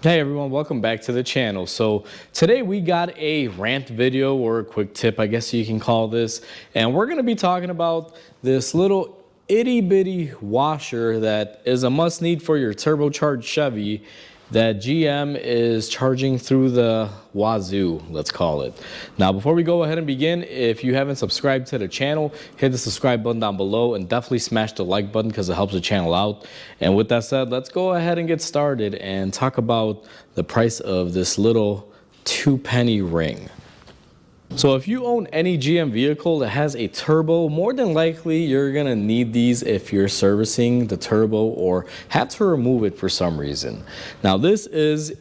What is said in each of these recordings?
Hey everyone, welcome back to the channel. So today we got a rant video or a quick tip, I guess you can call this, and we're going to be talking about this little itty bitty washer that is a must need for your turbocharged Chevy that GM is charging through the wazoo, let's call it. Now, before we go ahead and begin, if you haven't subscribed to the channel, hit the subscribe button down below and definitely smash the like button because it helps the channel out. And with that said, let's go ahead and get started and talk about the price of this little 2-penny ring. So if you own any GM vehicle that has a turbo, more than likely you're gonna need these if you're servicing the turbo or have to remove it for some reason. Now this is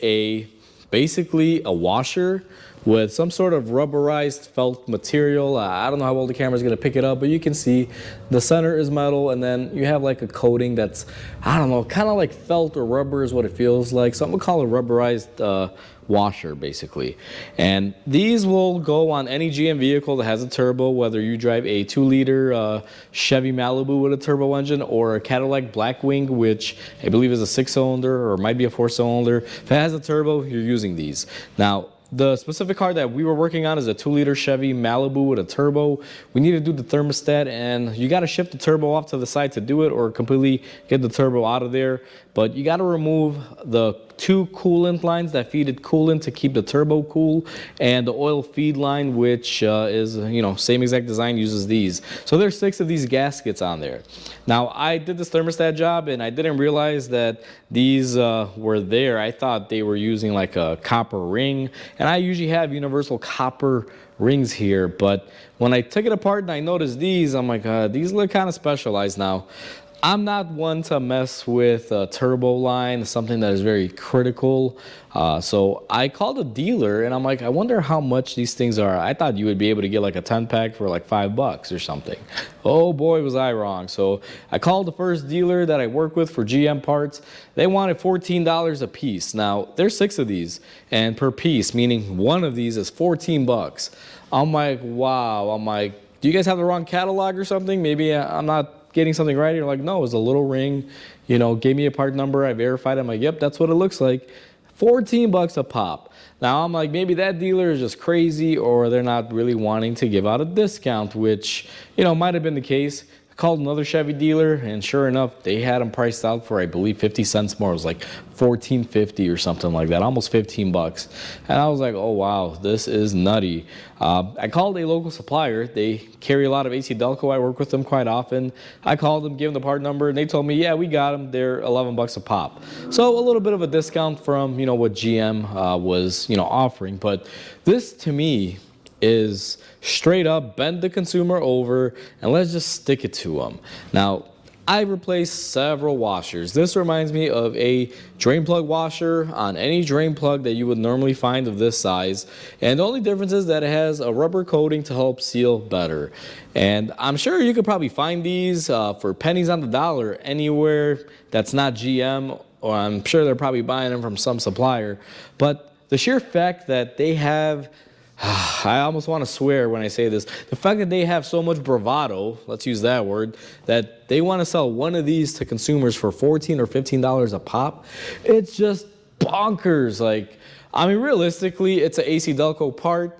basically a washer with some sort of rubberized felt material. I don't know how well the camera's gonna pick it up, but you can see the center is metal and then you have like a coating that's, I don't know, kind of like felt or rubber is what it feels like. So I'm gonna call it rubberized washer basically. And these will go on any GM vehicle that has a turbo, whether you drive a 2-liter Chevy Malibu with a turbo engine or a Cadillac Blackwing, which I believe is a 6-cylinder or might be a 4-cylinder. If it has a turbo, you're using these. Now, the specific car that we were working on is a 2-liter Chevy Malibu with a turbo. We need to do the thermostat, and you got to shift the turbo off to the side to do it or completely get the turbo out of there. But you got to remove the 2 coolant lines that feed it coolant to keep the turbo cool, and the oil feed line, which is, same exact design, uses these. So there's 6 of these gaskets on there. Now, I did this thermostat job, and I didn't realize that these were there. I thought they were using like a copper ring, and I usually have universal copper rings here, but when I took it apart and I noticed these, I'm like, these look kind of specialized now. I'm not one to mess with a turbo line, something that is very critical. So I called a dealer and I'm like, I wonder how much these things are. I thought you would be able to get like a 10-pack for like $5 or something. Oh boy, was I wrong. So I called the first dealer that I work with for GM parts. They wanted $14 a piece. Now there's 6 of these, and per piece, meaning one of these is $14. I'm like, wow. I'm like, do you guys have the wrong catalog or something? Maybe I'm not getting something right. You're like, no, it was a little ring, gave me a part number. I verified it. I'm like, yep, that's what it looks like. $14 a pop. Now I'm like, maybe that dealer is just crazy or they're not really wanting to give out a discount, which, might have been the case. I called another Chevy dealer and sure enough, they had them priced out for, I believe, 50 cents more. It was like $14.50 or something like that, almost $15. And I was like, oh wow, this is nutty. I called a local supplier. They carry a lot of AC Delco. I work with them quite often. I called them, gave them the part number, and they told me, yeah, we got them. They're $11 a pop. So a little bit of a discount from, what GM was, offering. But this to me is straight up bend the consumer over and let's just stick it to them. Now, I replaced several washers. This reminds me of a drain plug washer on any drain plug that you would normally find of this size. And the only difference is that it has a rubber coating to help seal better. And I'm sure you could probably find these for pennies on the dollar anywhere that's not GM, or I'm sure they're probably buying them from some supplier. But the sheer fact that they have I almost want to swear when I say this. The fact that they have so much bravado, let's use that word, that they want to sell one of these to consumers for $14 or $15 a pop, it's just bonkers. Like, I mean, realistically, it's an AC Delco part.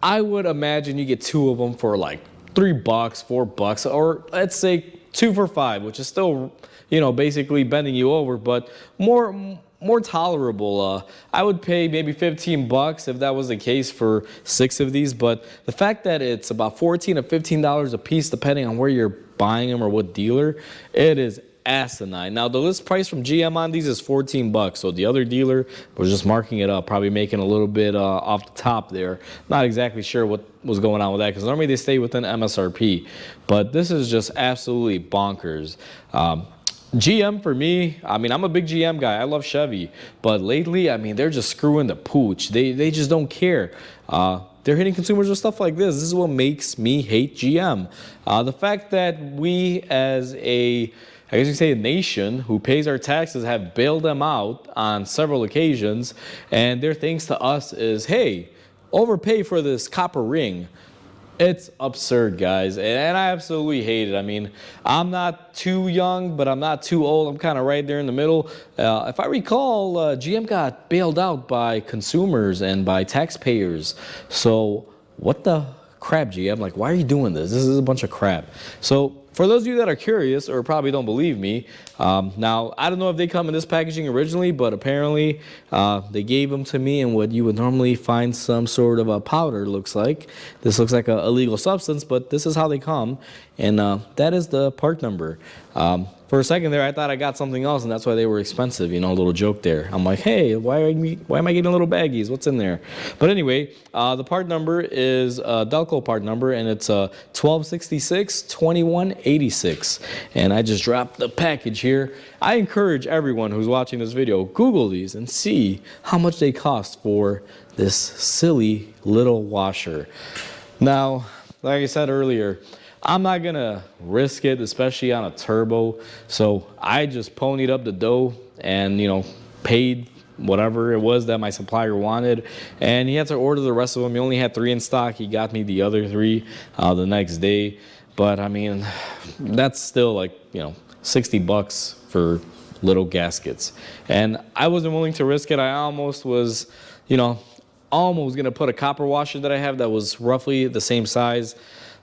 I would imagine you get 2 of them for like $3, $4, or let's say 2 for $5, which is still, basically bending you over, but more tolerable. I would pay maybe $15 if that was the case for 6 of these, but the fact that it's about $14 or $15 a piece, depending on where you're buying them or what dealer, it is asinine. Now the list price from GM on these is $14, so the other dealer was just marking it up, probably making a little bit off the top there. Not exactly sure what was going on with that, because normally they stay within MSRP, but this is just absolutely bonkers. GM for me, I mean, I'm a big GM guy. I love Chevy. But lately, I mean, they're just screwing the pooch. They just don't care. They're hitting consumers with stuff like this. This is what makes me hate GM. The fact that we as I guess you could say a nation who pays our taxes have bailed them out on several occasions. And their thanks to us is, hey, overpay for this copper ring. It's absurd, guys, and I absolutely hate it. I mean, I'm not too young, but I'm not too old. I'm kind of right there in the middle. If I recall, GM got bailed out by consumers and by taxpayers. So what the crap, GM? Like, why are you doing this? This is a bunch of crap. So for those of you that are curious or probably don't believe me, now I don't know if they come in this packaging originally, but apparently they gave them to me in what you would normally find some sort of a powder looks like. This looks like a illegal substance, but this is how they come, and that is the part number. For a second there, I thought I got something else, and that's why they were expensive. You know, a little joke there. I'm like, hey, why am I getting little baggies? What's in there? But anyway, the part number is Delco part number, and it's 1266 2186. And I just dropped the package here. I encourage everyone who's watching this video, Google these and see how much they cost for this silly little washer. Now, like I said earlier, I'm not gonna risk it, especially on a turbo. So I just ponied up the dough and, you know, paid whatever it was that my supplier wanted. And he had to order the rest of them. He only had 3 in stock. He got me the other 3 the next day. But I mean, that's still like, you know, 60 bucks for little gaskets. And I wasn't willing to risk it. I almost was, you know, almost gonna put a copper washer that I have that was roughly the same size.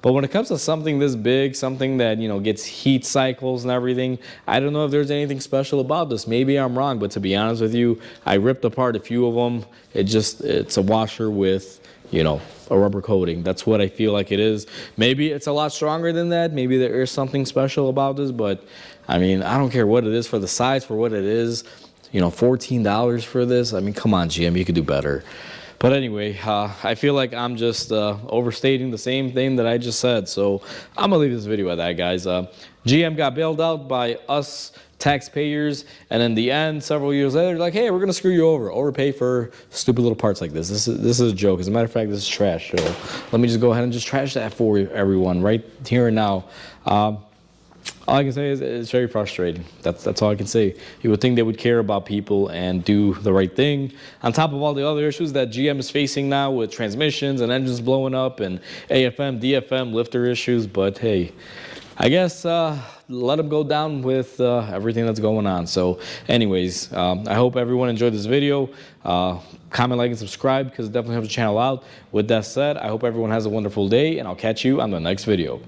But when it comes to something this big, something that, you know, gets heat cycles and everything, I don't know if there's anything special about this. Maybe I'm wrong, but to be honest with you, I ripped apart a few of them. It's a washer with, you know, a rubber coating. That's what I feel like it is. Maybe it's a lot stronger than that. Maybe there is something special about this, but I mean, I don't care what it is for the size, for what it is. You know, $14 for this. I mean, come on, GM, you could do better. But anyway, I feel like I'm just overstating the same thing that I just said. So I'm going to leave this video at that, guys. GM got bailed out by us taxpayers. And in the end, several years later, like, hey, we're going to screw you over. Overpay for stupid little parts like this. This is a joke. As a matter of fact, this is trash. So let me just go ahead and just trash that for everyone right here and now. All I can say is it's very frustrating. That's all I can say. You would think they would care about people and do the right thing. On top of all the other issues that GM is facing now with transmissions and engines blowing up and AFM, DFM, lifter issues. But hey, I guess let them go down with everything that's going on. So anyways, I hope everyone enjoyed this video. Comment, like, and subscribe because it definitely helps the channel out. With that said, I hope everyone has a wonderful day, and I'll catch you on the next video.